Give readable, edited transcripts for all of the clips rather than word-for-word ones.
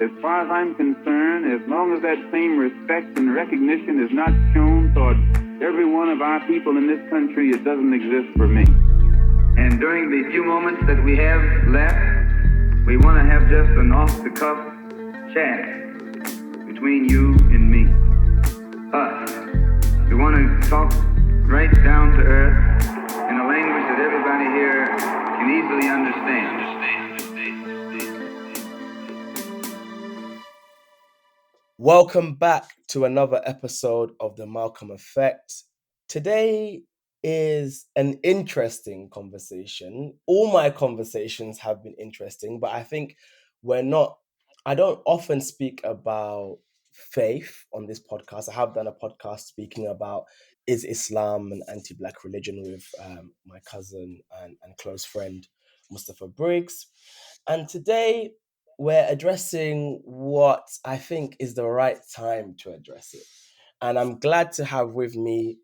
As far as I'm concerned, as long as that same respect and recognition is not shown toward every one of our people in this country, it doesn't exist for me. And during the few moments that we have left, we want to have just an off-the-cuff chat between you and me. Us. We want to talk right down to earth in a language that everybody here can easily understand. Welcome back to another episode of the Malcolm Effect. Today is an interesting conversation. All my conversations have been interesting, but I think I don't often speak about faith on this podcast. I have done a podcast speaking about is Islam an anti-Black religion with my cousin and close friend, Mustafa Briggs. And today we're addressing what I think is the right time to address it. And I'm glad to have with me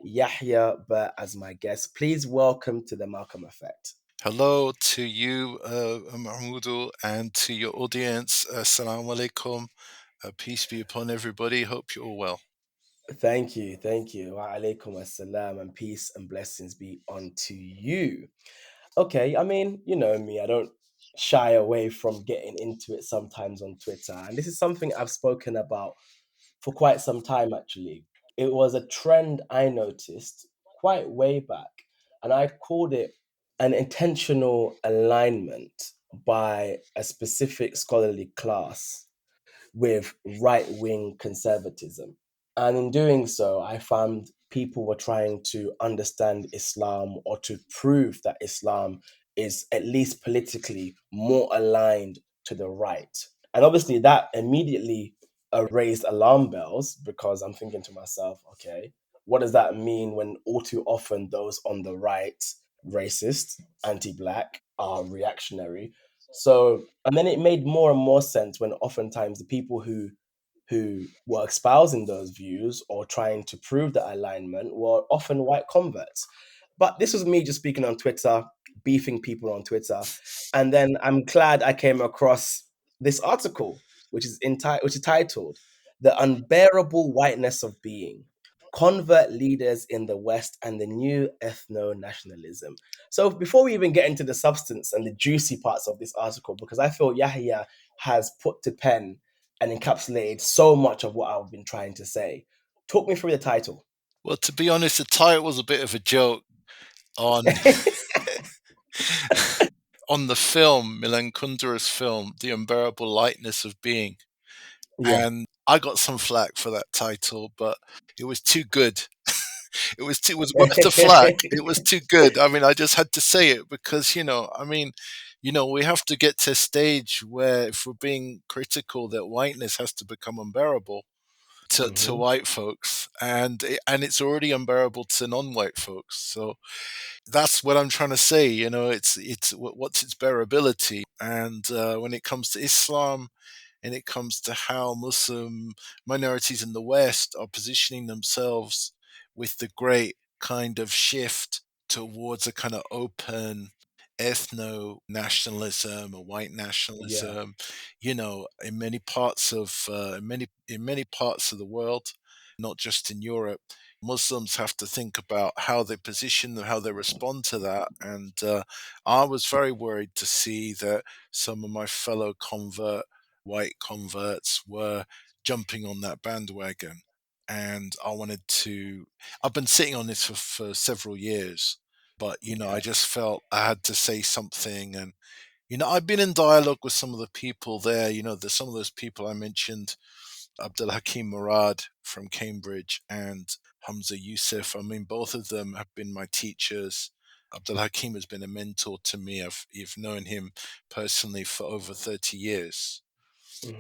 Yahya Birt as my guest. Please welcome to the Malcolm Effect. Hello to you, Mahmoudou, and to your audience. Assalamu alaikum. Peace be upon everybody. Hope you're all well. Thank you. Wa alaikum assalam, and peace and blessings be unto you. Okay, I mean, you know me, I don't shy away from getting into it sometimes on Twitter. And this is something I've spoken about for quite some time, actually. It was a trend I noticed quite way back, and I called it an intentional alignment by a specific scholarly class with right wing conservatism. And in doing so, I found people were trying to understand Islam or to prove that Islam is at least politically more aligned to the right. And obviously, that immediately raised alarm bells because I'm thinking to myself, okay, what does that mean when all too often those on the right, racist, anti Black, are reactionary? So, and then it made more and more sense when oftentimes the people who were espousing those views or trying to prove that alignment were often white converts. But this was me just speaking on Twitter, beefing people on Twitter, and then I'm glad I came across this article, which is titled "The Unbearable Whiteness of Being: Convert Leaders in the West and the New Ethno-Nationalism." So before we even get into the substance and the juicy parts of this article, because I feel Yahya has put to pen and encapsulated so much of what I've been trying to say. Talk me through the title. Well, to be honest, the title was a bit of a joke on on the film, Milan Kundera's film, The Unbearable Lightness of Being. Yeah. And I got some flack for that title, but it was too good. It was worth the flack. It was too good. I mean, I just had to say it because, we have to get to a stage where if we're being critical that whiteness has to become unbearable to Mhm. white folks, and it's already unbearable to non-white folks. So that's what I'm trying to say. It's what's its bearability, and when it comes to Islam, and it comes to how Muslim minorities in the West are positioning themselves with the great kind of shift towards a kind of open ethno nationalism or white Yeah. nationalism, in many parts of in many parts of the world, not just in Europe. Muslims have to think about how they position how they respond to that. And I was very worried to see that some of my fellow white converts were jumping on that bandwagon. And I've been sitting on this for several years, but, I Okay. just felt I had to say something. And, I've been in dialogue with some of the people there, some of those people I mentioned, Abdul Hakim Murad from Cambridge and Hamza Youssef. I mean, both of them have been my teachers. Abdul Hakim has been a mentor to me. I've known him personally for over 30 years.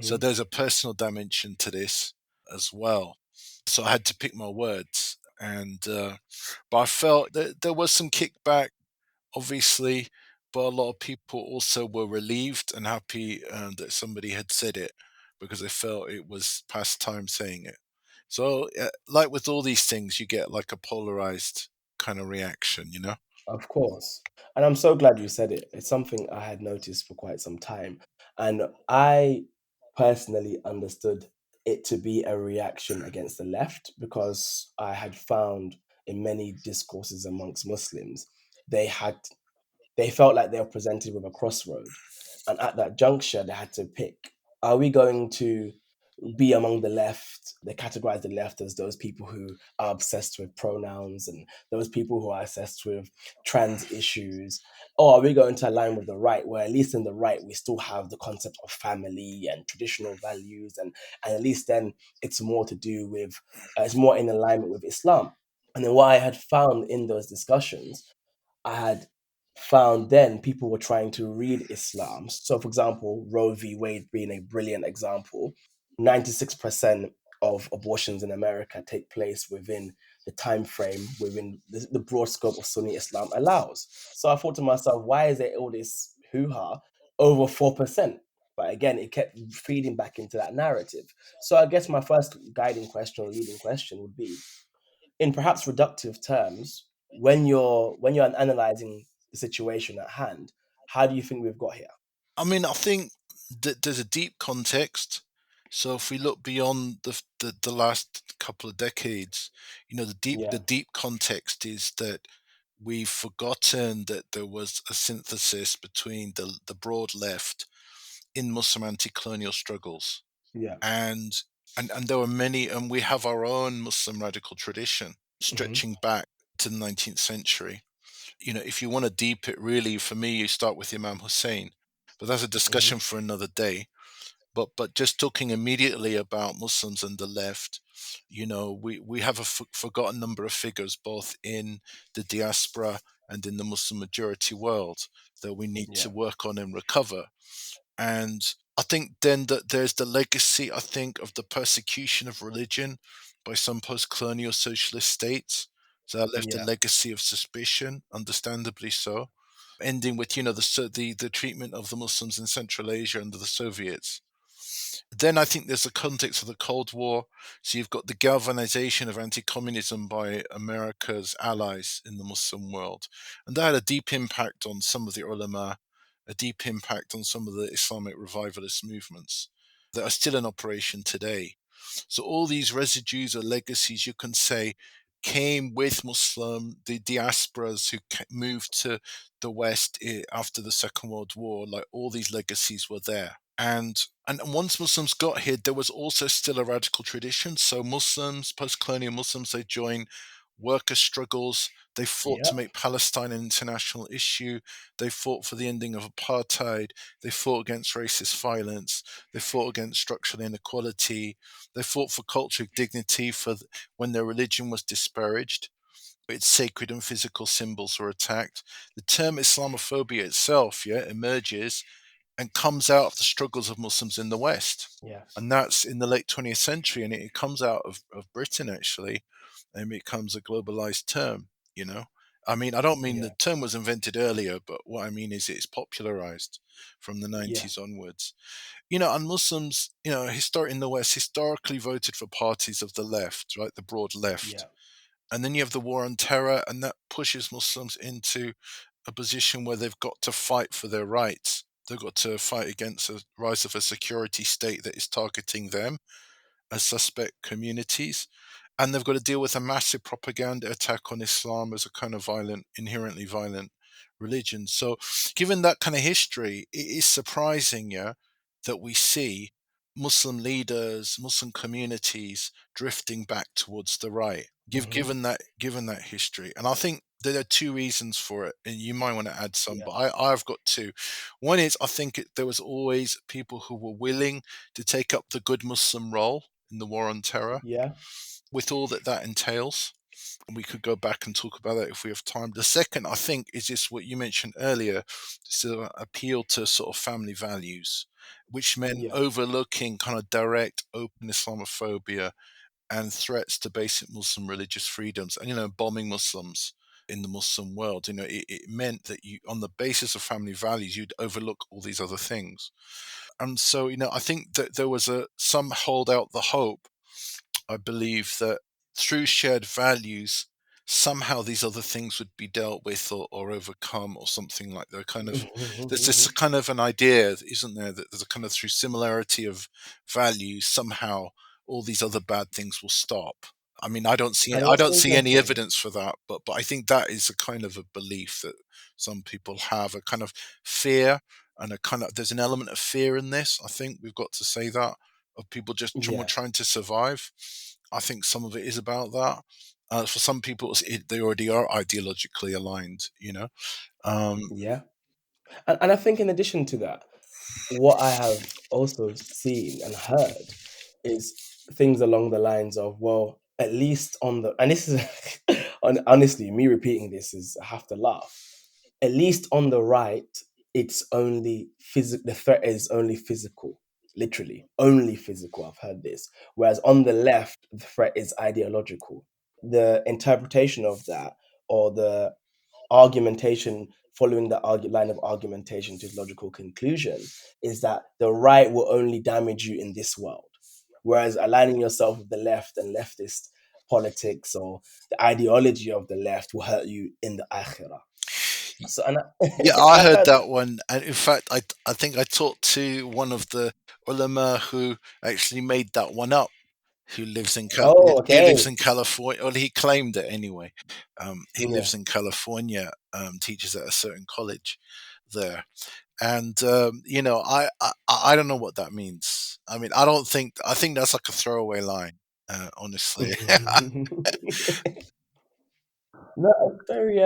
So Mhm. there's a personal dimension to this as well. So I had to pick my words. And but I felt that there was some kickback, obviously, but a lot of people also were relieved and happy that somebody had said it because they felt it was past time saying it. So, like with all these things, you get like a polarized kind of reaction. Of course. And I'm so glad you said it. It's something I had noticed for quite some time. And I personally understood it to be a reaction against the left, because I had found in many discourses amongst Muslims, they had they felt like they were presented with a crossroad. And at that juncture, they had to pick, are we going to be among the left? They categorize the left as those people who are obsessed with pronouns and those people who are obsessed with trans issues. Or are we going to align with the right, where at least in the right, we still have the concept of family and traditional values, and at least then it's more to do with, it's more in alignment with Islam. And then what I had found in those discussions, I had found then people were trying to read Islam. So, for example, Roe v. Wade being a brilliant example, 96% of abortions in America take place within the time frame, within the broad scope of Sunni Islam allows. So I thought to myself, why is there all this hoo ha over 4%? But again, it kept feeding back into that narrative. So I guess my first guiding question or leading question would be, in perhaps reductive terms, when you're analyzing the situation at hand, how do you think we've got here? I mean, I think that there's a deep context. So if we look beyond the last couple of decades, the Yeah, deep context is that we've forgotten that there was a synthesis between the broad left in Muslim anti-colonial struggles, yeah, and and there were many, and we have our own Muslim radical tradition hmm, stretching back to the 19th century. If you want to deep it, really, for me, you start with Imam Hussein, but that's a hmm, discussion for another day. But just talking immediately about Muslims and the left, we have a forgotten number of figures both in the diaspora and in the Muslim majority world that we need to yeah, work on and recover. And I think then that there's the legacy, I think, of the persecution of religion by some post-colonial socialist states. So that left a yeah, legacy of suspicion, understandably so, ending with the treatment of the Muslims in Central Asia under the Soviets. Then I think there's the context of the Cold War. So you've got the galvanization of anti-communism by America's allies in the Muslim world, and that had a deep impact on some of the ulama, a deep impact on some of the Islamic revivalist movements that are still in operation today. So all these residues or legacies, you can say, came with the diasporas who moved to the West after the Second World War. Like, all these legacies were there. And once Muslims got here, there was also still a radical tradition. So Muslims, post-colonial Muslims, they joined worker struggles. They fought yeah, to make Palestine an international issue. They fought for the ending of apartheid. They fought against racist violence. They fought against structural inequality. They fought for cultural dignity when their religion was disparaged. Its sacred and physical symbols were attacked. The term Islamophobia itself, yeah, emerges and comes out of the struggles of Muslims in the West. yes, And that's in the late 20th century, and it comes out of Britain, actually, and it becomes a globalized term, you know. I mean, I don't mean the yeah, term was invented earlier, but what I mean is it's popularized from the yeah, 90s onwards. And Muslims, in the West, historically voted for parties of the left, right, the broad left. yeah, And then you have the war on terror, and that pushes Muslims into a position where they've got to fight for their rights. They've got to fight against the rise of a security state that is targeting them as suspect communities. And they've got to deal with a massive propaganda attack on Islam as a kind of inherently violent religion. So, given that kind of history, it is surprising, yeah, that we see Muslim leaders, Muslim communities drifting back towards the right. hmm, Given that history, and I think there are two reasons for it, and you might want to add some, yeah, but I've got two. One is, I think there was always people who were willing to take up the good Muslim role in the war on terror, yeah, with all that that entails. And we could go back and talk about that if we have time. The second, I think, is just what you mentioned earlier, to appeal to sort of family values, which meant yeah, overlooking kind of direct, open Islamophobia and threats to basic Muslim religious freedoms, and bombing Muslims in the Muslim world. It meant that you, on the basis of family values, you'd overlook all these other things. And so, I think that there was some hold out the hope, I believe, that through shared values, somehow these other things would be dealt with or overcome or something like that. Kind of, there's this kind of an idea, isn't there, that there's a kind of through similarity of values, somehow all these other bad things will stop. I mean, And I what's don't see any interesting, evidence for that, but I think that is a kind of a belief that some people have, a kind of fear, and a kind of there's an element of fear in this. I think we've got to say that, of people just yeah, trying to survive. I think some of it is about that. For some people, they already are ideologically aligned. Um, yeah. And I think in addition to that, what I have also seen and heard is things along the lines of, well, at least on the, and this is, honestly, me repeating this is, I have to laugh. At least on the right, it's only physical, the threat is only physical, literally, only physical. I've heard this. Whereas on the left, the threat is ideological. The interpretation of that, or the argumentation following the line of argumentation to its logical conclusion, is that the right will only damage you in this world, whereas aligning yourself with the left and leftist politics or the ideology of the left will hurt you in the akhirah. So and yeah, I I heard found, that one, and in fact, I think I talked to one of the ulama who actually made that one up. Who lives in oh, he okay, lives in California? Well, he claimed it anyway. He yeah. lives in California, teaches at a certain college there, and I don't know what that means. I mean, I think that's like a throwaway line, honestly. No, it's very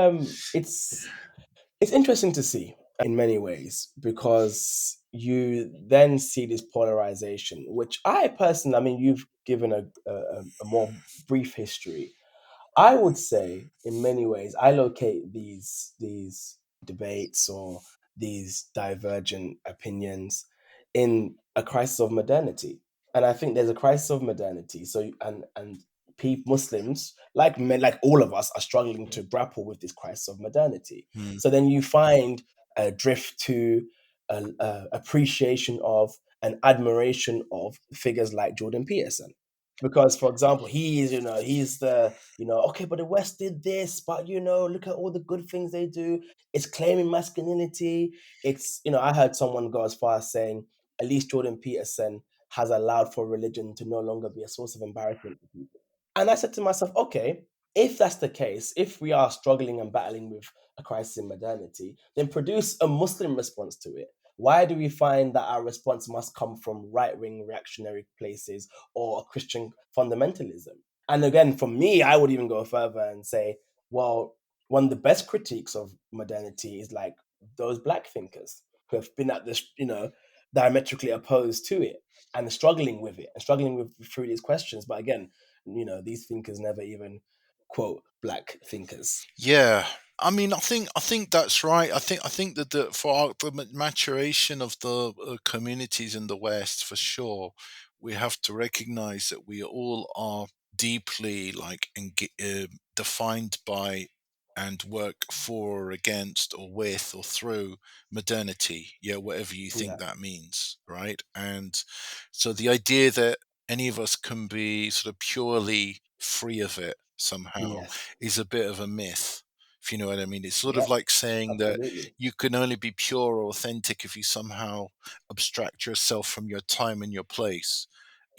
it's interesting to see in many ways, because you then see this polarization, which I personally, I mean, you've given a more brief history. I would say, in many ways, I locate these debates or these divergent opinions in a crisis of modernity, and I think there's a crisis of modernity. So, and people, Muslims, like men, like all of us, are struggling to grapple with this crisis of modernity. Hmm. So then you find a drift to a appreciation of and admiration of figures like Jordan Peterson, because, for example, he's the, okay, but the West did this, but look at all the good things they do. It's claiming masculinity. It's, I heard someone go as far as saying at least Jordan Peterson has allowed for religion to no longer be a source of embarrassment for people. And I said to myself, okay, if that's the case, if we are struggling and battling with a crisis in modernity, then produce a Muslim response to it. Why do we find that our response must come from right wing reactionary places or Christian fundamentalism? And again, for me, I would even go further and say, well, one of the best critiques of modernity is like those black thinkers who have been at this, diametrically opposed to it and struggling with it and struggling with through these questions. But again, these thinkers never even quote black thinkers. Yeah, I mean, I think that's right. I think that for the maturation of the communities in the West, for sure, we have to recognize that we all are deeply defined by and work for or against or with or through modernity. Yeah, whatever you think Yeah, that means, right? And so the idea that any of us can be sort of purely free of it somehow yes, is a bit of a myth, if you know what I mean. It's sort yeah, of like saying that absolutely, you can only be pure or authentic if you somehow abstract yourself from your time and your place.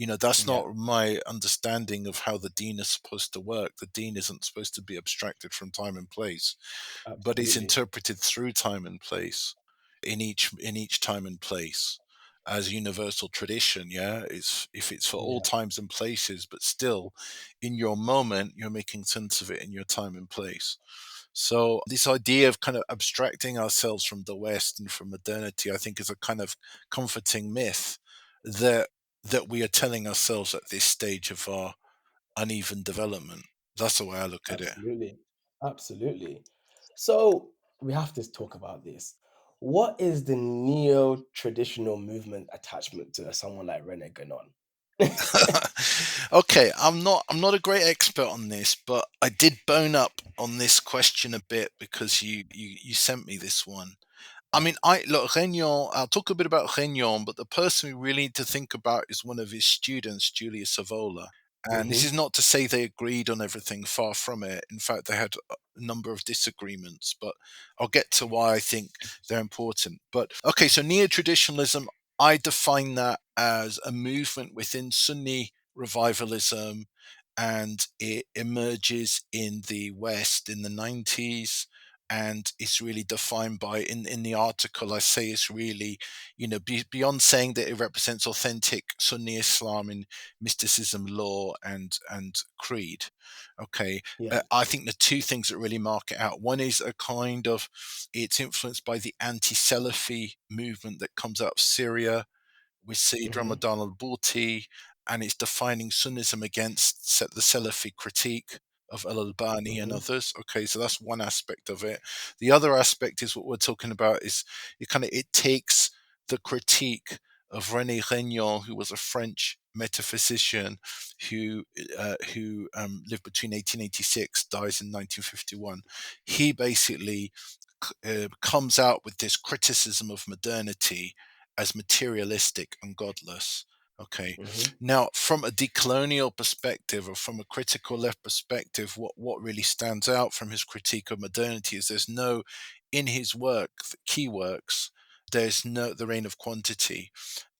That's yeah, not my understanding of how the deen is supposed to work. The deen isn't supposed to be abstracted from time and place, but it's absolutely, interpreted through time and place, in each time and place, as universal tradition. Yeah, it's if it's for all yeah, times and places, but still in your moment you're making sense of it in your time and place. So this idea of kind of abstracting ourselves from the West and from modernity, I think, is a kind of comforting myth that we are telling ourselves at this stage of our uneven development. That's the way I look at it. absolutely, absolutely. So we have to talk about this. What is the neo-traditional movement attachment to someone like Rene Guénon? Okay, I'm not a great expert on this, but I did bone up on this question a bit because you sent me this one. I mean, I look Regnon. I'll talk a bit about Regnon, but the person we really need to think about is one of his students, Julius Evola. And this Mm-hmm. is not to say they agreed on everything, far from it. In fact, they had a number of disagreements, but I'll get to why I think they're important. But okay, so neo traditionalism, I define that as a movement within Sunni revivalism, and it emerges in the West in the 90s. And it's really defined by, in the article, I say it's really, beyond saying that it represents authentic Sunni Islam in mysticism, law, and creed. Okay, Yeah. I think the two things that really mark it out. One is a kind of, it's influenced by the anti-Salafi movement that comes out of Syria with Sayyid Mm-hmm. Ramadan al-Bouti, and it's defining Sunnism against the Salafi critique of al-Albani and Mm-hmm. others. Okay, so that's one aspect of it. The other aspect is what we're talking about is it takes the critique of René Regnon, who was a French metaphysician who lived between 1886, dies in 1951. He basically comes out with this criticism of modernity as materialistic and godless. Okay. Mm-hmm. Now, from a decolonial perspective or from a critical left perspective, what really stands out from his critique of modernity is there's no, in his work, key works, there's no the reign of quantity.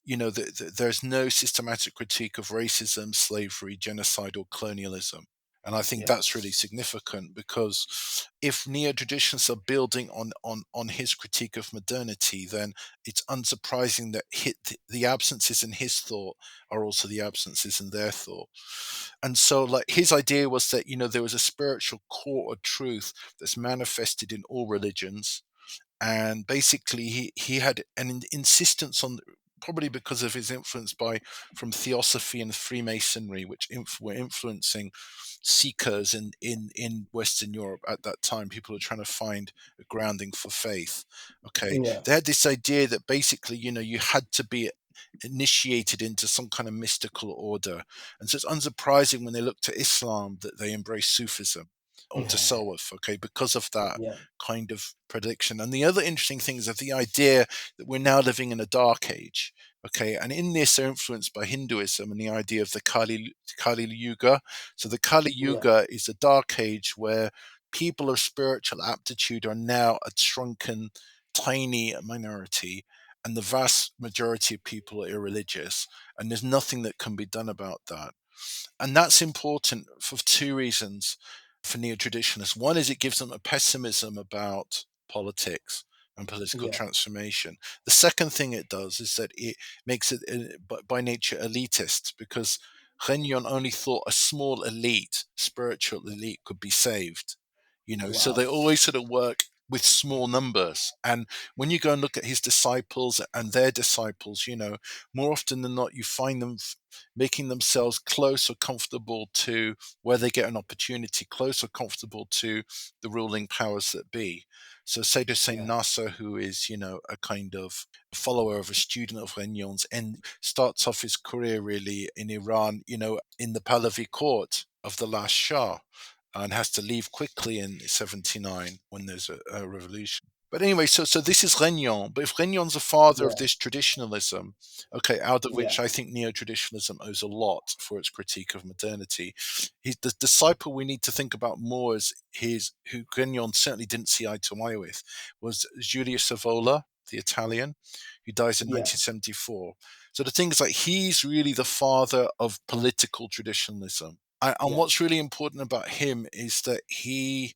There's no systematic critique of racism, slavery, genocide, or colonialism. And I think Yeah. that's really significant, because if neo-traditions are building on his critique of modernity, then it's unsurprising that the absences in his thought are also the absences in their thought. And so, like, his idea was that, there was a spiritual core or truth that's manifested in all religions, and basically he had an insistence on, probably because of his influence from theosophy and Freemasonry, which were influencing seekers in Western Europe at that time. People were trying to find a grounding for faith. Okay, Yeah. they had this idea that basically, you had to be initiated into some kind of mystical order, and so it's unsurprising when they look to Islam that they embrace Sufism or tasawwuf, okay, because of that Yeah. kind of prediction. And the other interesting thing is that the idea that we're now living in a dark age, okay, and in this they're influenced by Hinduism and the idea of the Kali Yuga. So the Kali Yeah. Yuga is a dark age where people of spiritual aptitude are now a shrunken, tiny minority, and the vast majority of people are irreligious, and there's nothing that can be done about that. And that's important for two reasons for neo traditionalists. One is it gives them a pessimism about politics and political Yeah. transformation. The second thing it does is that it makes it by nature elitist, because Renyon only thought a small elite, spiritual elite, could be saved. So Wow. they always sort of work with small numbers. And when you go and look at his disciples and their disciples, more often than not, you find them making themselves close or comfortable to where they get an opportunity, close or comfortable to the ruling powers that be. So Sayyidah Saint Yeah. Nasser, who is, a kind of follower of a student of Regnon's, and starts off his career really in Iran, in the Pahlavi court of the last Shah, and has to leave quickly in 79 when there's a revolution. But anyway, so this is Regnon. But if Regnon's the father of Yeah. this traditionalism, okay, out of Yeah. which I think neo-traditionalism owes a lot for its critique of modernity, the disciple we need to think about more is who Regnon certainly didn't see eye to eye with, was Julius Evola, the Italian, who dies in Yeah. 1974. So the thing is, like, he's really the father of political traditionalism. And Yeah. what's really important about him is that he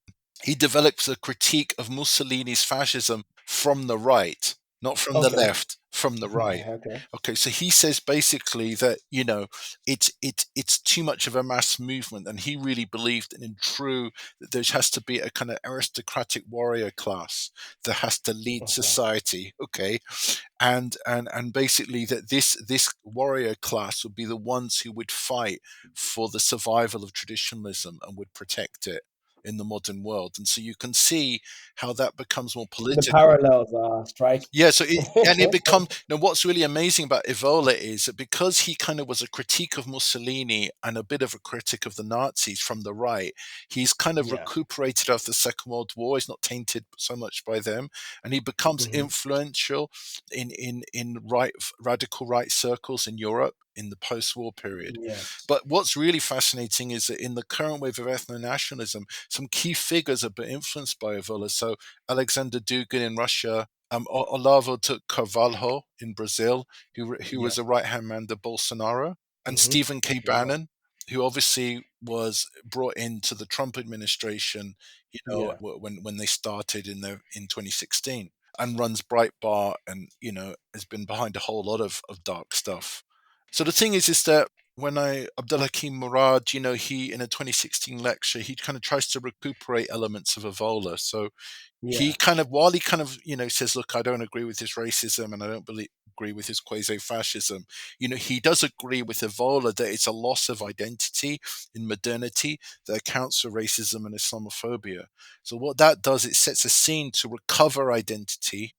develops a critique of Mussolini's fascism from the right, not from the Okay. left, from the right. Okay. Okay, so he says basically that it's too much of a mass movement, and he really believed in true that there has to be a kind of aristocratic warrior class that has to lead Okay. society. Okay, and basically that this warrior class would be the ones who would fight for the survival of traditionalism and would protect it in the modern world. And so you can see how that becomes more The political. parallels are striking. Yeah, so it becomes, what's really amazing about Evola is that because he kind of was a critique of Mussolini and a bit of a critic of the Nazis from the right, he's kind of Yeah. recuperated after the Second World War. He's not tainted so much by them, and he becomes Hmm. influential in radical right circles in Europe. in the post-war period. Yes. But what's really fascinating is that in the current wave of ethno-nationalism, some key figures have been influenced by Evola. So Alexander Dugin in Russia, Olavo Carvalho in Brazil, who was Yeah. a right-hand man to Bolsonaro, and Hmm. Stephen K. Sure enough. Bannon, who obviously was brought into the Trump administration, Yeah. when they started in 2016, and runs Breitbart, and has been behind a whole lot of dark stuff. So the thing is that when Abdullah Hakim Murad, he in a 2016 lecture, he kind of tries to recuperate elements of Evola. So he Yeah. kind of, while he kind of, says, look, I don't agree with his racism and I don't agree with his quasi-fascism, he does agree with Evola that it's a loss of identity in modernity that accounts for racism and Islamophobia. So what that does, it sets a scene to recover identity.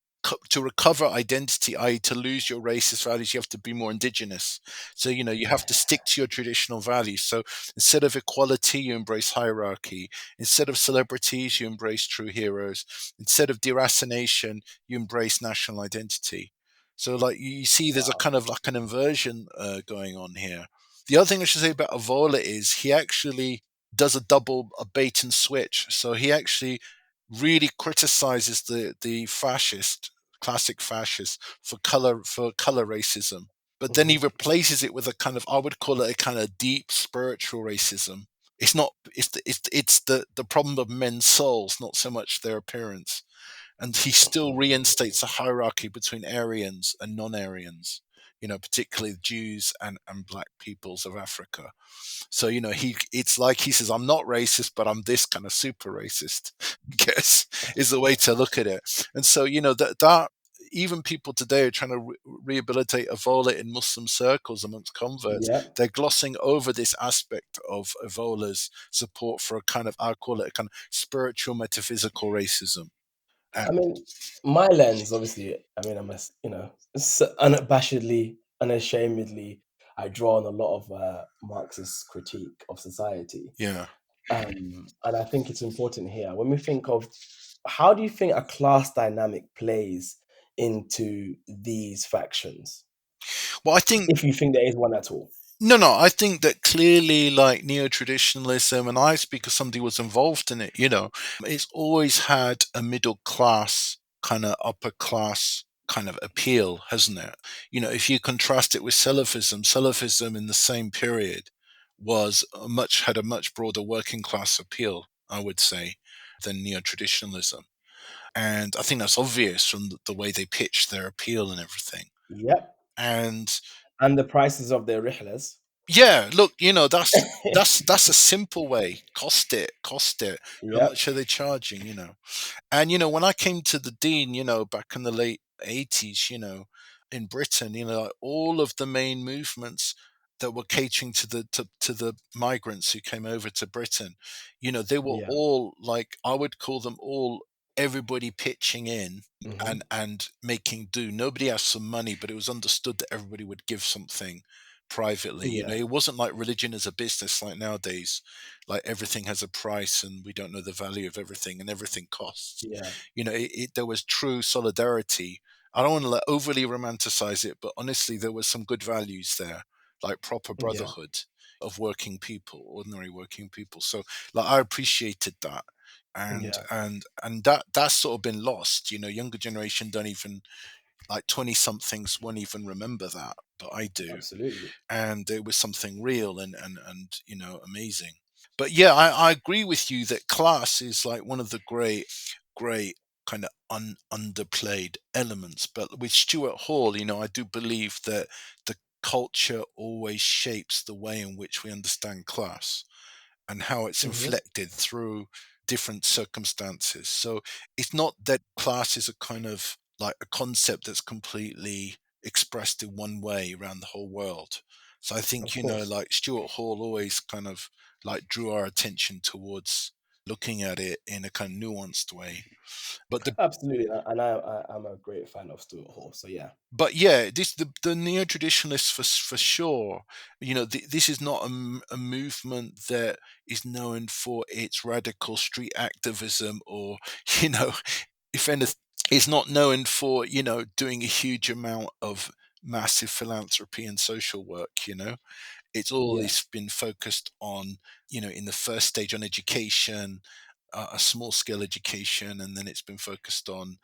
To recover identity, i.e., to lose your racist values, you have to be more indigenous. So, you have to stick to your traditional values. So instead of equality, you embrace hierarchy. Instead of celebrities, you embrace true heroes. Instead of deracination, you embrace national identity. So, like, you see, there's a Wow. kind of like an inversion going on here. The other thing I should say about Avola is he actually does a bait and switch. So he actually really criticizes the classic fascist for color racism, but then he Hmm. replaces it with a kind of, I would call it a kind of deep spiritual racism. It's not, it's the problem of men's souls, not so much their appearance. And he still reinstates a hierarchy between Aryans and non-Aryans, particularly Jews and black peoples of Africa. So, it's like he says, I'm not racist, but I'm this kind of super racist, I guess, is the way to look at it. And so, that even people today are trying to rehabilitate Evola in Muslim circles amongst converts. Yeah. They're glossing over this aspect of Evola's support for a kind of, I call it a kind of spiritual metaphysical racism. I mean, my lens, obviously, I mean, unabashedly, unashamedly, I draw on a lot of Marxist critique of society. Yeah. And I think it's important here when we think of how do you think a class dynamic plays into these factions, Well, I think if you think there is one at all? no, I think that clearly, like neo-traditionalism, and I speak as somebody who was involved in it, it's always had a middle class, kind of upper class kind of appeal, hasn't it? If you contrast it with Salafism in the same period had a much broader working class appeal, I would say, than neo-traditionalism. And I think that's obvious from the way they pitch their appeal and everything. Yep. And And the prices of their rihlas. yeah, look, that's a simple way. Cost it. How Yep. much are they charging? And when I came to the dean, back in the late '80s, in Britain, like all of the main movements that were catering to the migrants who came over to Britain, they were Yeah. all, like, I would call them all, everybody pitching in Hmm. and making do. Nobody asked for money, but it was understood that everybody would give something privately. Yeah. It wasn't like religion as a business like nowadays, like everything has a price and we don't know the value of everything and everything costs. Yeah. There was true solidarity. I don't want to, like, overly romanticize it, but honestly, there was some good values there, like proper Yeah. brotherhood of working people, ordinary working people. So, like, I appreciated that. And Yeah. and that's sort of been lost. Younger generation don't even, like 20 somethings won't even remember that, but I do. Absolutely. And it was something real and amazing. But yeah, I agree with you that class is like one of the great kind of underplayed elements. But with Stuart Hall, I do believe that the culture always shapes the way in which we understand class and how it's Hmm. inflected through different circumstances. So it's not that class is a kind of like a concept that's completely expressed in one way around the whole world. So I think, Of course. like Stuart Hall always kind of like drew our attention towards looking at it in a kind of nuanced way. But the Absolutely. And I'm a great fan of Stuart Hall. So yeah. but yeah, the neo traditionalists for sure. This is not a movement that is known for its radical street activism, or if anything, it's not known for doing a huge amount of massive philanthropy and social work. It's Yeah. always been focused on, in the first stage on education, a small scale education, and then it's been focused on,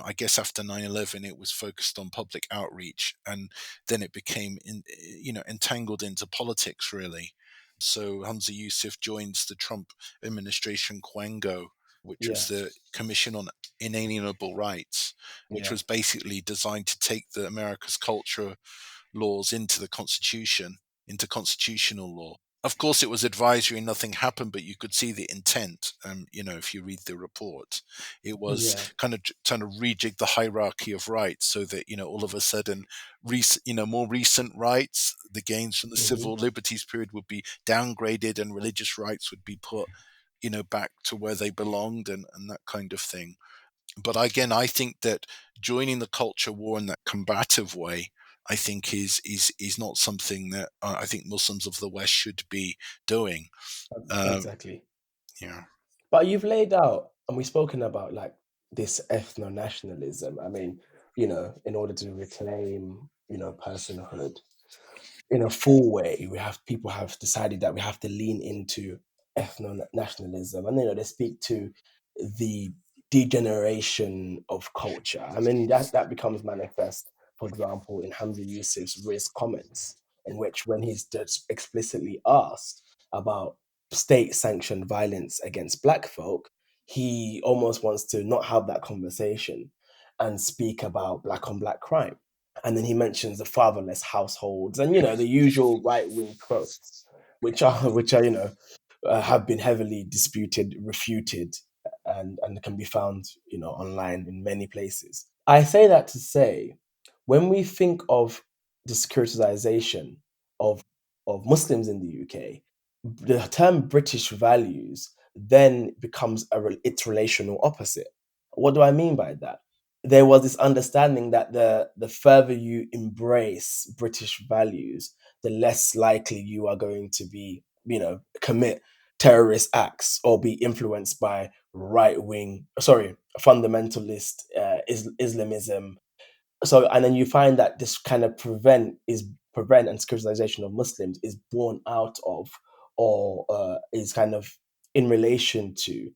I guess after 9/11, it was focused on public outreach, and then it became, entangled into politics, really. So Hamza Yusuf joins the Trump administration Quango, which was Yeah. the Commission on Inalienable Rights, which Yeah. was basically designed to take the America's culture laws into the Constitution, into constitutional law. Of course, it was advisory and nothing happened, but you could see the intent. If you read the report, it was Yeah. kind of trying to rejig the hierarchy of rights so that, all of a sudden, more recent rights, the gains from the Hmm. civil liberties period would be downgraded and religious rights would be put, back to where they belonged and that kind of thing. But again, I think that joining the culture war in that combative way, I think is not something that I think Muslims of the West should be doing. Um, Exactly. yeah, But you've laid out, and we've spoken about like this ethno nationalism. I mean, in order to reclaim, personhood in a full way, people have decided that we have to lean into ethno nationalism, and they speak to the degeneration of culture. I mean, that becomes manifest, for example, in Hamza Yusuf's risk comments, in which when he's just explicitly asked about state-sanctioned violence against black folk, he almost wants to not have that conversation and speak about black on black crime. And then he mentions the fatherless households and the usual right wing quotes, which are have been heavily disputed, refuted, and can be found online in many places. I say that to say, when we think of the securitization of Muslims in the UK, the term British values then becomes its relational opposite. What do I mean by that? There was this understanding that the further you embrace British values, the less likely you are going to be, commit terrorist acts or be influenced by fundamentalist Islamism. So, and then you find that this kind of prevent and securitization of Muslims is born out of, or is kind of in relation to,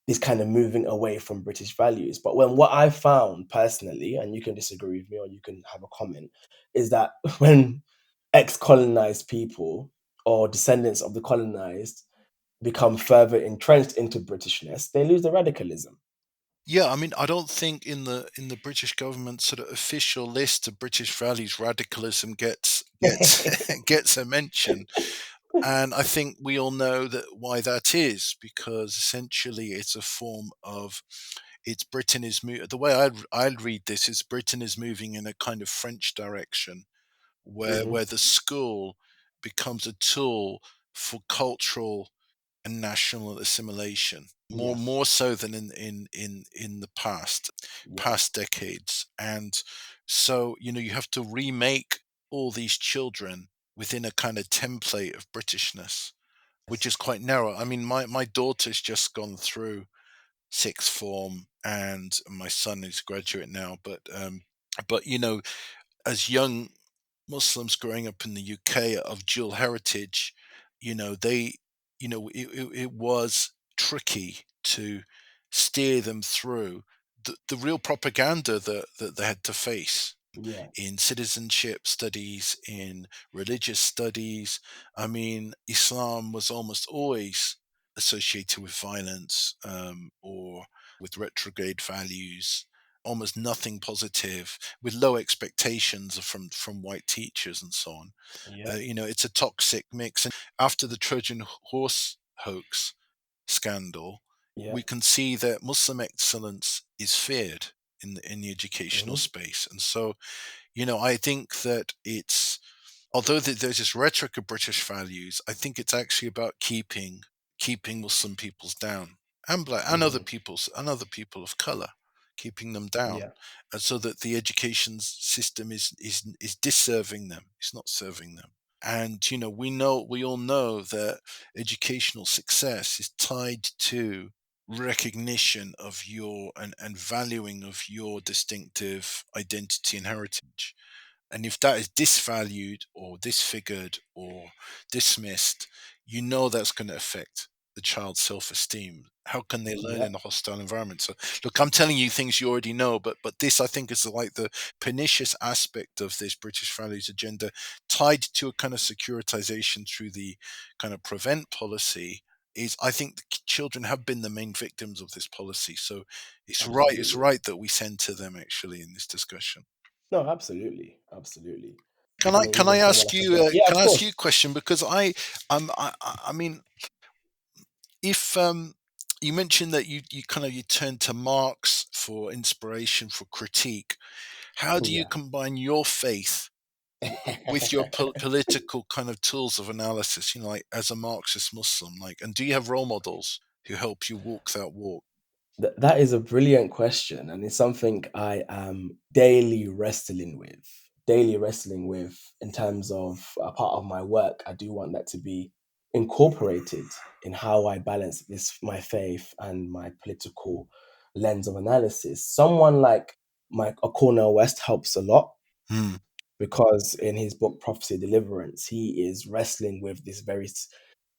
is kind of moving away from British values. But what I found personally, and you can disagree with me or you can have a comment, is that when ex-colonized people or descendants of the colonized become further entrenched into Britishness, they lose the radicalism. yeah. I mean, I don't think in the British government sort of official list of British values, radicalism gets gets a mention. And I think we all know that why that is, because essentially it's a form of, it's Britain is the way I'd read this is Britain is moving in a kind of French direction, where Hmm. the school becomes a tool for cultural and national assimilation, Yes. more so than in the Yeah. past decades. And so, you have to remake all these children within a kind of template of Britishness, which is quite narrow. I mean, my daughter's just gone through sixth form, and my son is a graduate now. But as young Muslims growing up in the UK of dual heritage, they, it was tricky to steer them through the real propaganda that they had to face Yeah. in citizenship studies, in religious studies. I mean, Islam was almost always associated with violence, or with retrograde values, almost nothing positive, with low expectations from white teachers and so on. Yeah. It's a toxic mix. And after the Trojan horse hoax scandal, Yeah. we can see that Muslim excellence is feared in the educational Hmm. space. And so, I think that although there's this rhetoric of British values, I think it's actually about keeping Muslim peoples down, and black and other Hmm. peoples and other people of color, keeping them down, Yeah. and so that the education system is disserving them. It's not serving them. And we all know that educational success is tied to recognition of and valuing of your distinctive identity and heritage. And if that is disvalued or disfigured or dismissed, you know that's going to affect the child's self-esteem. How can they learn Yeah, in a hostile environment? So, look, I'm telling you things you already know, but this I think is like the pernicious aspect of this British values agenda, tied to a kind of securitization through the kind of prevent policy. Is I think the children have been the main victims of this policy. So it's right. It's absolutely. right that we center them actually in this discussion. No, absolutely, absolutely. Can I I mean, can I even someone ask like a you Birt. Yeah, can of I ask you a course. question, because I mean, if you mentioned that you kind of you turn to Marx for inspiration, for critique, how do you Yeah. combine your faith with your political kind of tools of analysis, like as a Marxist Muslim, like, and do you have role models who help you walk that walk? That is a brilliant question, and it's something I am daily wrestling with in terms of a part of my work. I do want that to be incorporated in how I balance this my faith and my political lens of analysis. Someone like Cornel West helps a lot Hmm. because in his book Prophecy Deliverance, he is wrestling with this very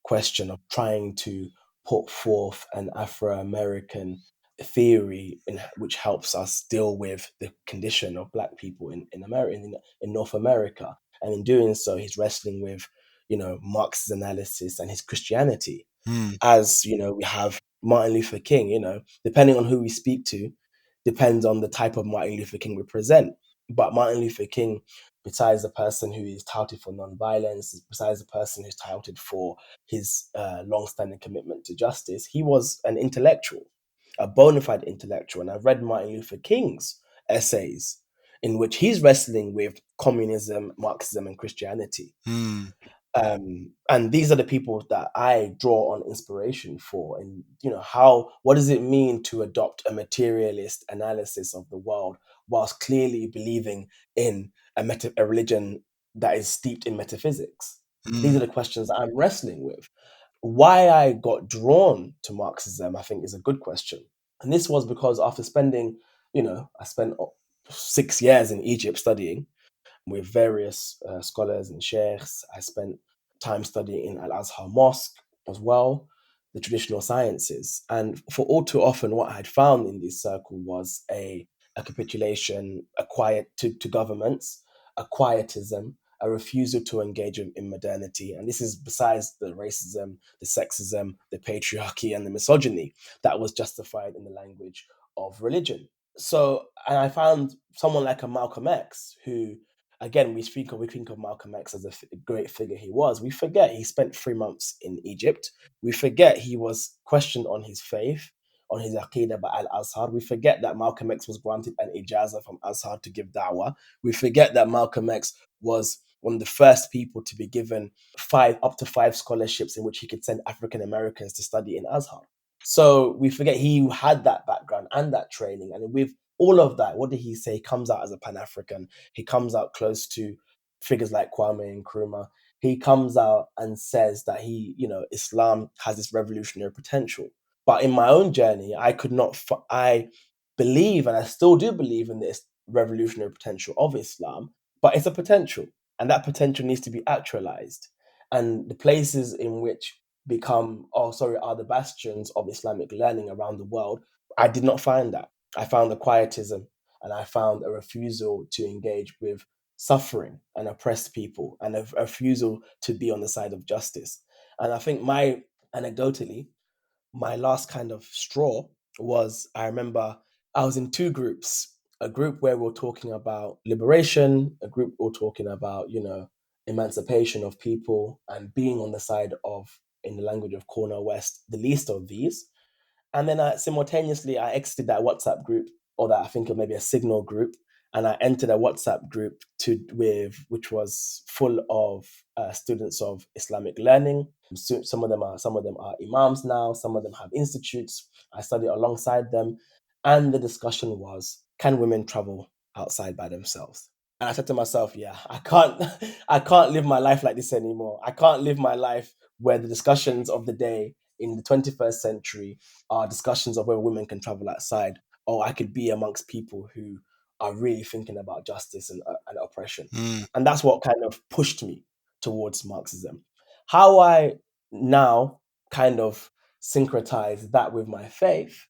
question of trying to put forth an Afro American theory which helps us deal with the condition of Black people in America, in North America. And in doing so, he's wrestling with, Marx's analysis and his Christianity. Hmm. As we have Martin Luther King, depending on who we speak to, depends on the type of Martin Luther King we present. But Martin Luther King, besides the person who is touted for nonviolence, besides the person who's touted for his long-standing commitment to justice, he was an intellectual, a bona fide intellectual. And I've read Martin Luther King's essays in which he's wrestling with communism, Marxism, and Christianity. Hmm. And these are the people that I draw on inspiration for. And what does it mean to adopt a materialist analysis of the world whilst clearly believing in a religion that is steeped in metaphysics? These Hmm. are the questions I'm wrestling with. Why I got drawn to Marxism, I think, is a good question. And this was because after spending, I spent 6 years in Egypt studying with various scholars and sheikhs. I spent time studying in Al Azhar Mosque as well, the traditional sciences. And for all too often, what I had found in this circle was a capitulation, a quiet to governments, a quietism, a refusal to engage in modernity. And this is besides the racism, the sexism, the patriarchy, and the misogyny that was justified in the language of religion. So, and I found someone like a Malcolm X, who, again, we think of Malcolm X as a great figure he was. We forget he spent 3 months in Egypt. We forget he was questioned on his faith, on his aqidah by Al Azhar. We forget that Malcolm X was granted an ijazah from Azhar to give da'wah. We forget that Malcolm X was one of the first people to be given up to five scholarships in which he could send African Americans to study in Azhar. So we forget he had that background and that training. And with all of that, what did he say? He comes out as a Pan African. He comes out close to figures like Kwame Nkrumah. He comes out and says that Islam has this revolutionary potential. But in my own journey, I could not, I believe, and I still do believe in this revolutionary potential of Islam, but it's a potential. And that potential needs to be actualized. And the places in which are the bastions of Islamic learning around the world, I did not find that. I found the quietism, and I found a refusal to engage with suffering and oppressed people, and a refusal to be on the side of justice. And I think anecdotally, my last kind of straw was, I remember I was in two groups, a group where we were talking about liberation, a group we were talking about, emancipation of people and being on the side of, in the language of Cornel West, the least of these. And then simultaneously, I exited that WhatsApp group, or that I think of maybe a Signal group, and I entered a WhatsApp group which was full of students of Islamic learning. So some of them are imams now. Some of them have institutes. I study alongside them, and the discussion was: can women travel outside by themselves? And I said to myself, yeah, I can't, I can't live my life like this anymore. I can't live my life where the discussions of the day in the 21st century are discussions of whether women can travel outside, or I could be amongst people who are really thinking about justice and oppression. Mm. And that's what kind of pushed me towards Marxism. How I now kind of syncretize that with my faith,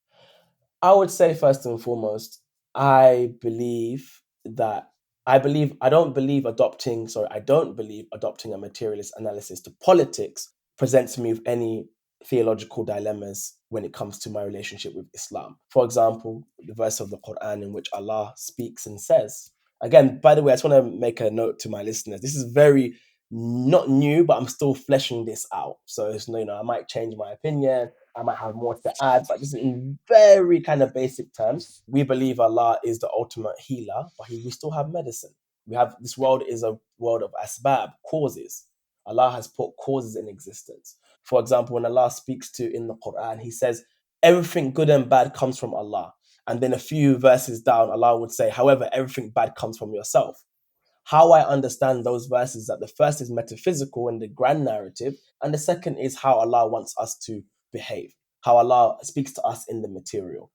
I would say first and foremost, I believe that I don't believe adopting a materialist analysis to politics presents me with any theological dilemmas when it comes to my relationship with Islam. For example, the verse of the Quran in which Allah speaks and says, again, by the way, I just want to make a note to my listeners. This is very not new, but I'm still fleshing this out. So it's, I might change my opinion. I might have more to add, but just in very kind of basic terms, we believe Allah is the ultimate healer, but we still have medicine. We have this world is a world of asbab, causes. Allah has put causes in existence. For example, when Allah speaks to in the Quran, He says everything good and bad comes from Allah. And then a few verses down, Allah would say, however, everything bad comes from yourself. How I understand those verses, that the first is metaphysical in the grand narrative, and the second is how Allah wants us to behave, how Allah speaks to us in the material.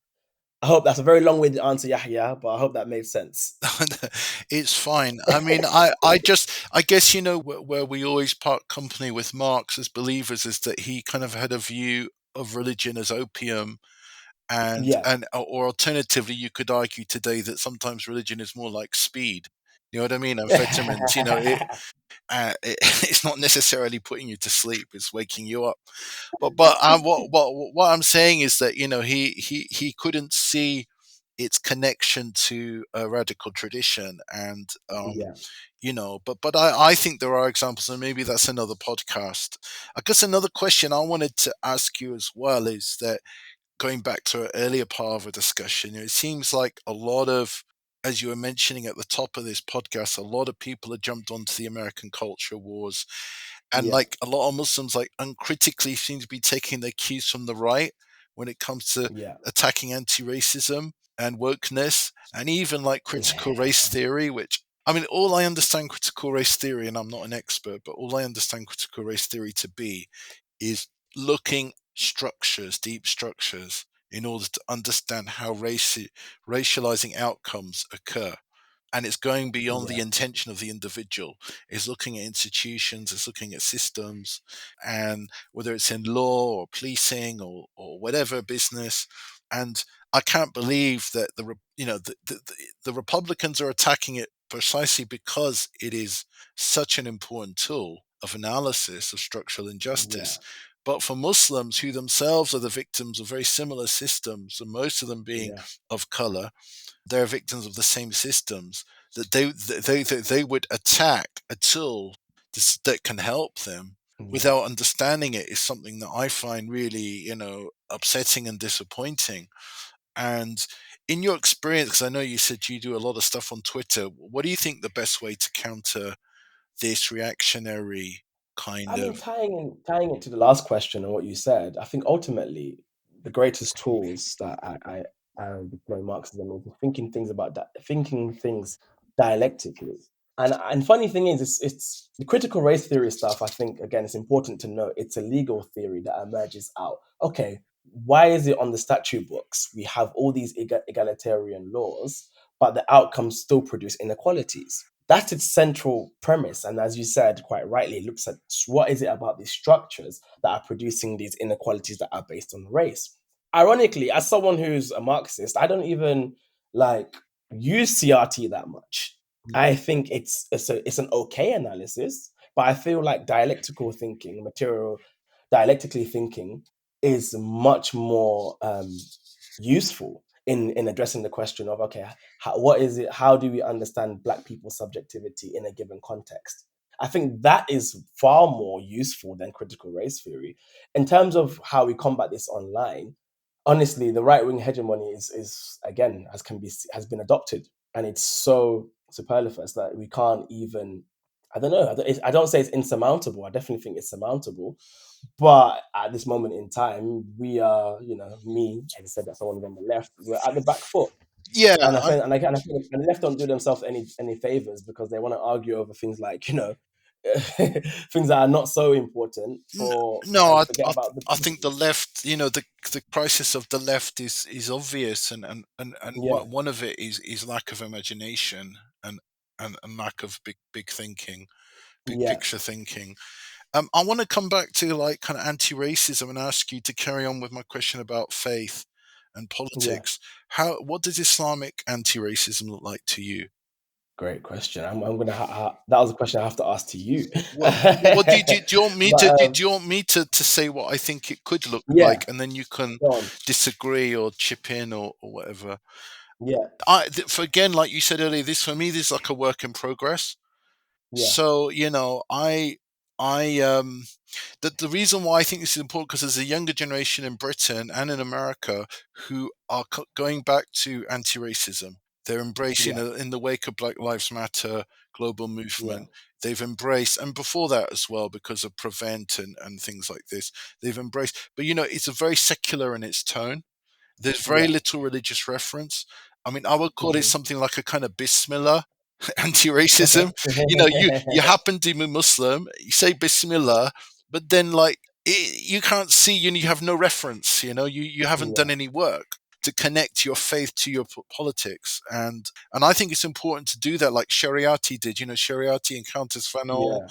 I hope that's a very long-winded answer, Yahya, but I hope that made sense. It's fine. I mean, I guess, where we always part company with Marx as believers is that he kind of had a view of religion as opium, and Yeah. or alternatively, you could argue today that sometimes religion is more like speed. You know what I mean? Amphetamines. It's not necessarily putting you to sleep; it's waking you up. But what I'm saying is that he couldn't see its connection to a radical tradition, and Yeah. but I think there are examples, and maybe that's another podcast. I guess another question I wanted to ask you as well is that, going back to an earlier part of a discussion, it seems like a lot of, as you were mentioning at the top of this podcast, a lot of people have jumped onto the American culture wars, and Yeah. like a lot of Muslims, like uncritically, seem to be taking their cues from the right when it comes to Yeah. attacking anti-racism and wokeness, and even like critical race theory. Which, I mean, all I understand critical race theory, and I'm not an expert, but all I understand critical race theory to be is looking structures, deep structures, in order to understand how racializing outcomes occur. And it's going beyond the Yeah. intention of the individual. It's looking at institutions, it's looking at systems, and whether it's in law or policing or whatever business. And I can't believe that the Republicans are attacking it precisely because it is such an important tool of analysis of structural Yeah. injustice. But for Muslims, who themselves are the victims of very similar systems, and most of them being Yeah. of color, they're victims of the same systems, that they would attack a tool that can help them Yeah. without understanding it is something that I find really, upsetting and disappointing. And in your experience, because I know you said you do a lot of stuff on Twitter, what do you think the best way to counter this reactionary I kind mean, of? tying it to the last question and what you said, I think ultimately the greatest tools that I deploy Marxism is thinking things about that, thinking things dialectically. And funny thing is, it's the critical race theory stuff. I think again, it's important to note it's a legal theory that emerges out. Okay, why is it on the statute books? We have all these egalitarian laws, but the outcomes still produce inequalities. That's its central premise. And as you said quite rightly, it looks at what is it about these structures that are producing these inequalities that are based on race. Ironically, as someone who's a Marxist, I don't even like use CRT that much. I think it's an okay analysis, but I feel like dialectically thinking is much more useful in addressing the question of, okay, what is it, how do we understand black people's subjectivity in a given context. I think that is far more useful than critical race theory. In terms of how we combat this online, honestly, the right-wing hegemony is again, has been adopted, and it's so superfluous that we can't even, I don't know, I don't say it's insurmountable. I definitely think it's surmountable, but at this moment in time, we are, me, as I said, that someone on the left, we're at the back foot. Yeah, And I feel like the left don't do themselves any favors, because they want to argue over things like, things that are not so important no, and forget about the I think the people. left, the crisis of the left is obvious, and Yeah, one of it is lack of imagination, and and lack of big thinking, big Yeah, picture thinking. I want to come back to like kind of anti-racism and ask you to carry on with my question about faith and yeah. politics. What does Islamic anti-racism look like to you? Great question. I'm gonna. That was a question I have to ask to you. What do you want me But to do you want me to say what I think it could look yeah, like, and then you can go on. disagree or chip in or whatever? Yeah, For again, like you said earlier, this for me, this is like a work in progress. yeah, So I the reason why I think this is important because there's a younger generation in Britain and in America who are going back to anti-racism. They're embracing, yeah, in the wake of Black Lives Matter global yeah, movement. They've embraced, and before that as well, because of Prevent and things like this, they've embraced. But it's a very secular in its tone. There's very yeah. little religious reference. I mean, I would call it Mhm. something like a kind of Bismillah anti-racism. You happen to be Muslim, you say Bismillah, but then like you can't see, you have no reference. You haven't Yeah, done any work to connect your faith to your politics, and I think it's important to do that, like Shariati did. Shariati encounters Fanon. yeah,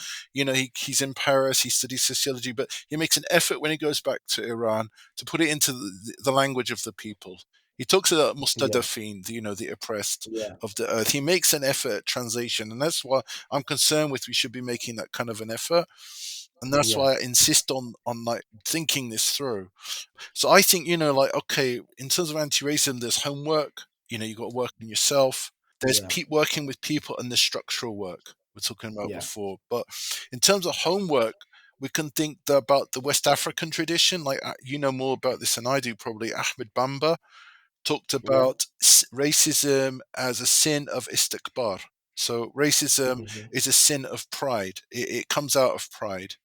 He's in Paris. He studies sociology, but he makes an effort when he goes back to Iran to put it into the language of the people. He talks about yeah, mustadafin, the oppressed yeah, of the earth. He makes an effort at translation, and that's why I'm concerned with. We should be making that kind of an effort, and that's yeah, why I insist on like thinking this through. So I think, like, okay, in terms of anti-racism, there's homework. You got to work on yourself. There's yeah, working with people, and there's structural work we're talking about yeah, before. But in terms of homework, we can think about the West African tradition. Like, you know more about this than I do, probably. Ahmed Bamba talked yeah. about racism as a sin of istikbar. So racism Mhm. is a sin of pride. It comes out of pride,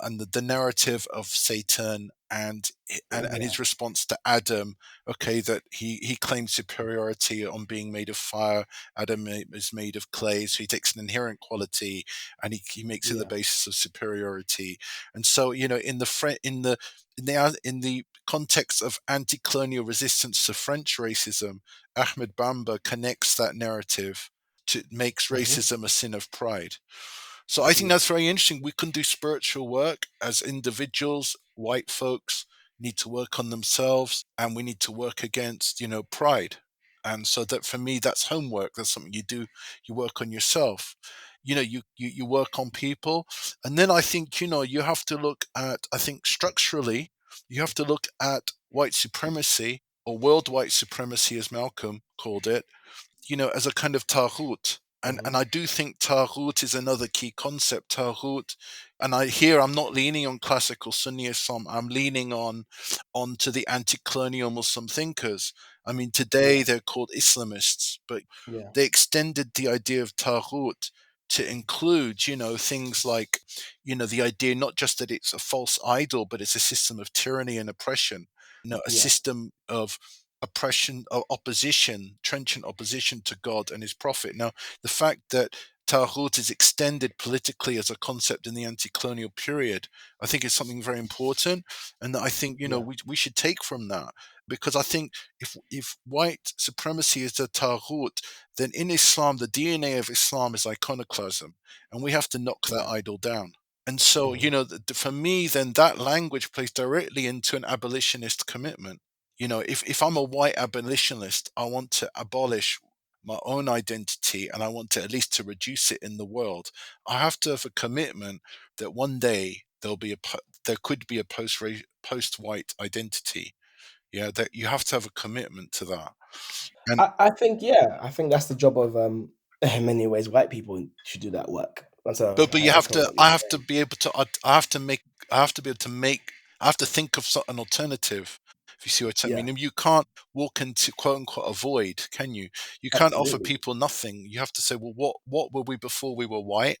and the narrative of Satan and Yeah, his response to Adam. Okay, that he claims superiority on being made of fire. Adam is made of clay, so he takes an inherent quality and he makes it the yeah, basis of superiority. And so, in the context of anti-colonial resistance to French racism, Ahmed Bamba connects that narrative to makes mhm. racism a sin of pride. So I think Yeah, that's very interesting. We can do spiritual work as individuals. White folks need to work on themselves, and we need to work against, pride. And so that for me, that's homework. That's something you do. You work on yourself. You work on people, and then I think you have to look at. I think structurally, you have to look at white supremacy or world white supremacy, as Malcolm called it, as a kind of taghut. And mhm. I do think taghut is another key concept. Taghut, and I'm not leaning on classical Sunni Islam. I'm leaning onto the anti-colonial Muslim thinkers. I mean, today Yeah, they're called Islamists, but yeah, they extended the idea of taghut to include, things like, the idea not just that it's a false idol, but it's a system of tyranny and oppression. A yeah, system of oppression or opposition, trenchant opposition to God and his prophet. Now, the fact that Taghut is extended politically as a concept in the anti-colonial period, I think is something very important, and that I think yeah, we should take from that, because I think if white supremacy is the Taghut, then in Islam the DNA of Islam is iconoclasm, and we have to knock that yeah, idol down. And so, mhm. for me, then that language plays directly into an abolitionist commitment. If I'm a white abolitionist, I want to abolish my own identity, and I want to at least to reduce it in the world. I have to have a commitment that one day there could be a post-white identity. Yeah, that you have to have a commitment to that. And I think, yeah, I think that's the job of in many ways white people should do that work. And so but you I have echo to what you're I have to saying. be able to I have to make I have to be able to make I have to think of an alternative, if you see what I Yeah, mean. You can't walk into quote unquote a void, can you? You can't offer absolutely. people nothing. You have to say, well, what were we before we were white,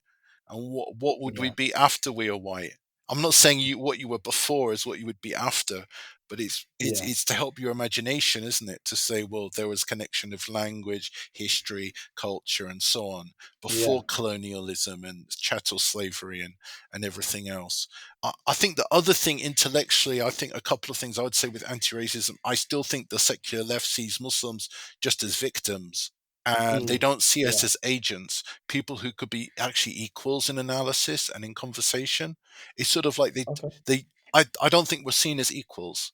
and what would we Yeah, be after we are white? I'm not saying what you were before is what you would be after, but yeah, it's to help your imagination, isn't it? To say, well, there was connection of language, history, culture, and so on yeah, before colonialism and chattel slavery and everything else. I think the other thing intellectually, I think a couple of things I would say with anti-racism. I still think the secular left sees Muslims just as victims. and they Mm. don't see us Yeah. as agents, people who could be actually equals in analysis and in conversation. It's sort of like Okay. I don't think we're seen as equals.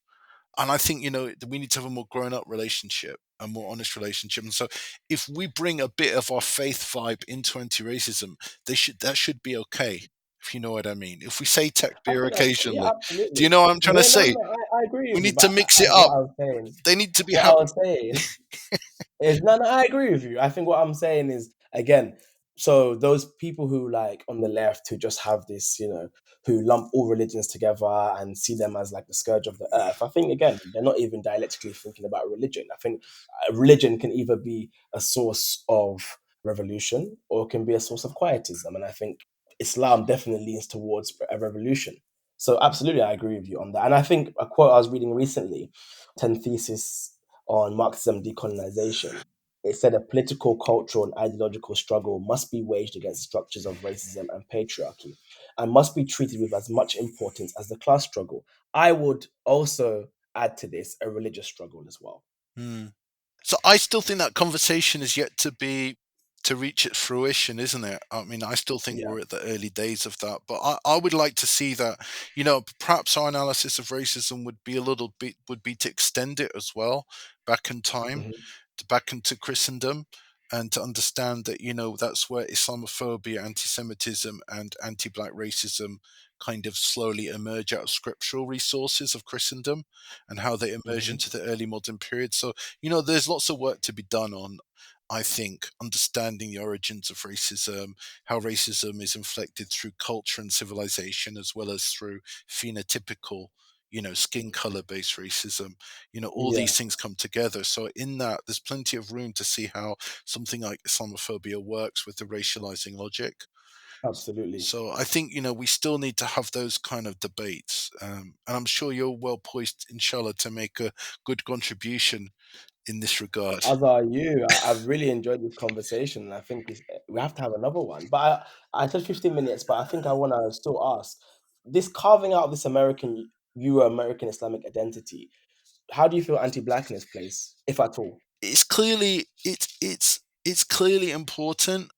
And I think, we need to have a more grown up relationship, a more honest relationship. And so if we bring a bit of our faith vibe into anti-racism, that should be okay, if you know what I mean. If we say I takbir think that's, yeah, occasionally, do absolutely. you know what I'm trying to Yeah, no, say? no, I agree We with you, need to but mix it what up. I was saying, They need to be what I happy. was saying is, no, no, I agree with you. I think what I'm saying is, again, so those people who like on the left who just have this, who lump all religions together and see them as like the scourge of the earth. I think again, they're not even dialectically thinking about religion. I think religion can either be a source of revolution or it can be a source of quietism, and I think Islam definitely leans towards a revolution. So absolutely, I agree with you on that. And I think a quote I was reading recently, 10 thesis on Marxism decolonization. It said a political, cultural, and ideological struggle must be waged against structures of racism and patriarchy and must be treated with as much importance as the class struggle. I would also add to this a religious struggle as well. Hmm. So I still think that conversation is yet to reach its fruition, isn't it? I mean, I still think Yeah. we're at the early days of that, but I would like to see that, perhaps our analysis of racism would be to extend it as well back in time, Mhm. to back into Christendom, and to understand that, that's where Islamophobia, anti-Semitism, and anti-black racism kind of slowly emerge out of scriptural resources of Christendom and how they emerge Mhm. into the early modern period. So, there's lots of work to be done on, I think, understanding the origins of racism, how racism is inflected through culture and civilization, as well as through phenotypical, skin color based racism. All Yeah, these things come together. So, in that, there's plenty of room to see how something like Islamophobia works with the racializing logic. absolutely. So I think, we still need to have those kind of debates, and I'm sure you're well poised, inshallah, to make a good contribution in this regard. As are you. I've really enjoyed this conversation, and I think we have to have another one. But I said 15 minutes, but I think I want to still ask this carving out of this Euro American Islamic identity. How do you feel anti-blackness plays, if at all? It's clearly important.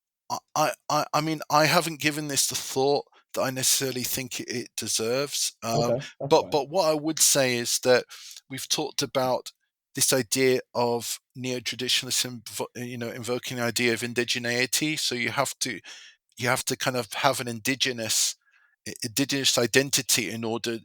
I mean, I haven't given this the thought that I necessarily think it deserves. Okay, that's But fine. what I would say is that we've talked about this idea of neo-traditionalism, invoking the idea of indigeneity. So you have to kind of have an indigenous identity in order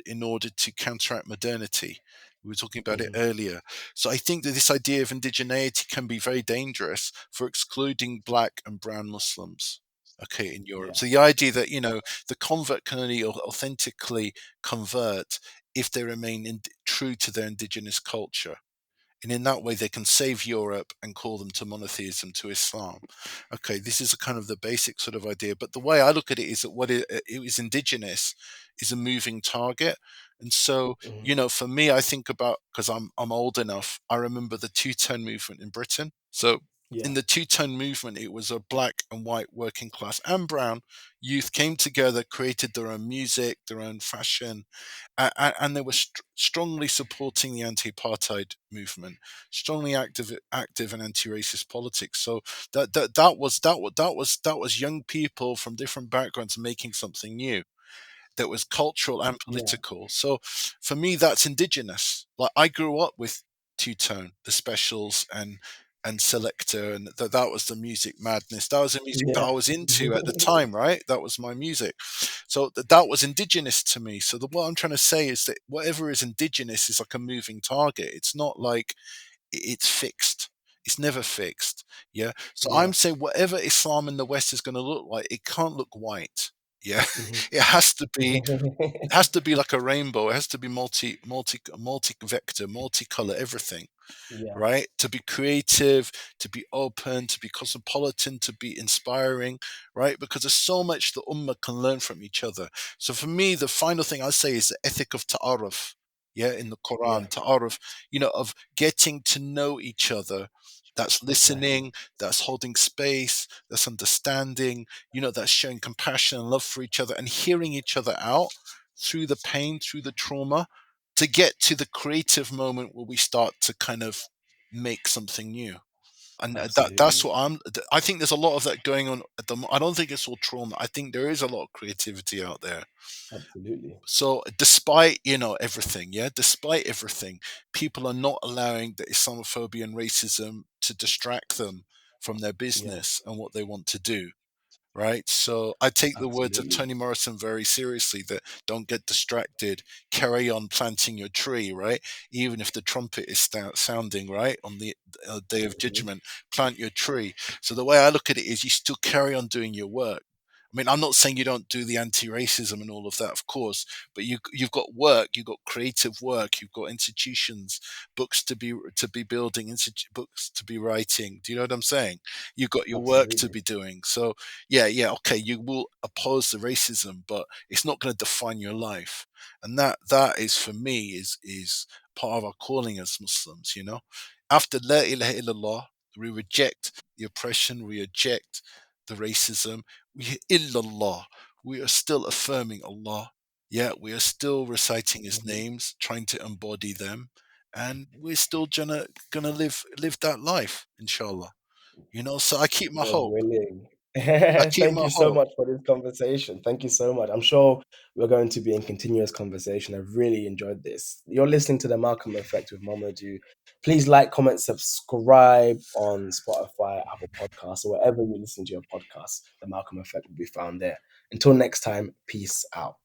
to counteract modernity. We were talking about it Mhm. earlier. So I think that this idea of indigeneity can be very dangerous for excluding black and brown Muslims. Okay, in Europe. Yeah, So the idea that the convert can only authentically convert if they remain true to their indigenous culture, and in that way they can save Europe and call them to monotheism, to Islam. Okay, this is a kind of the basic sort of idea, but the way I look at it is that what it is indigenous is a moving target. And so, mhm, for me, I think about, because I'm old enough, I remember the two-tone movement in Britain. So in yeah, the two-tone movement, it was a black and white, working class and brown youth came together, created their own music, their own fashion, and they were strongly supporting the anti-apartheid movement, strongly active in anti-racist politics. So that was young people from different backgrounds making something new that was cultural and yeah, political. So for me, that's indigenous. Like, I grew up with Two Tone, the Specials, and Selector, and that was the music madness. That was the music that yeah, I was into at the time, right? That was my music. So that was indigenous to me. So what I'm trying to say is that whatever is indigenous is like a moving target. It's not like it's fixed. It's never fixed. Yeah. So yeah, I'm saying whatever Islam in the West is going to look like, it can't look white. Yeah. mhm. It has to be like a rainbow. It has to be multi vector, multicolor, everything, Yeah, right? To be creative, to be open, to be cosmopolitan, to be inspiring, right? Because there's so much the Ummah can learn from each other. So for me, the final thing I say is the ethic of ta'aruf. Yeah, in the yeah, Quran, ta'aruf, of getting to know each other. That's exactly. listening, that's holding space, that's understanding, that's showing compassion and love for each other and hearing each other out through the pain, through the trauma, to get to the creative moment where we start to kind of make something new. And that's Absolutely. what I think there's a lot of that going on at I don't think it's all trauma. I think there is a lot of creativity out there. Absolutely. So despite everything, yeah, despite everything, people are not allowing the Islamophobia and racism to distract them from their Yeah. business and what they want to do. Right. So I take the words of Absolutely. Toni Morrison very seriously, that don't get distracted, carry on planting your tree, right? Even if the trumpet is sounding, right, on the day of Mhm. judgment, plant your tree. So the way I look at it is you still carry on doing your work. I mean, I'm not saying you don't do the anti-racism and all of that, of course, but you've got work, you've got creative work, you've got institutions, books to be building, books to be writing. Do you know what I'm saying? You've got your work to Absolutely. be doing. So yeah, okay, you will oppose the racism, but it's not going to define your life. And that is, for me, is part of our calling as Muslims. After La ilaha illallah, we reject the oppression, we reject the racism. We illallah, we are still affirming Allah. Yeah, we are still reciting His Mhm. names, trying to embody them, and we're still gonna live that life, inshallah. So I keep my God hope. willing. I keep Thank my you so hope. much for this conversation. Thank you so much. I'm sure we're going to be in continuous conversation. I've really enjoyed this. You're listening to the Malcolm Effect with Mamadou. Please like, comment, subscribe on Spotify, Apple Podcasts, or wherever you listen to your podcasts. The Malcolm Effect will be found there. Until next time, peace out.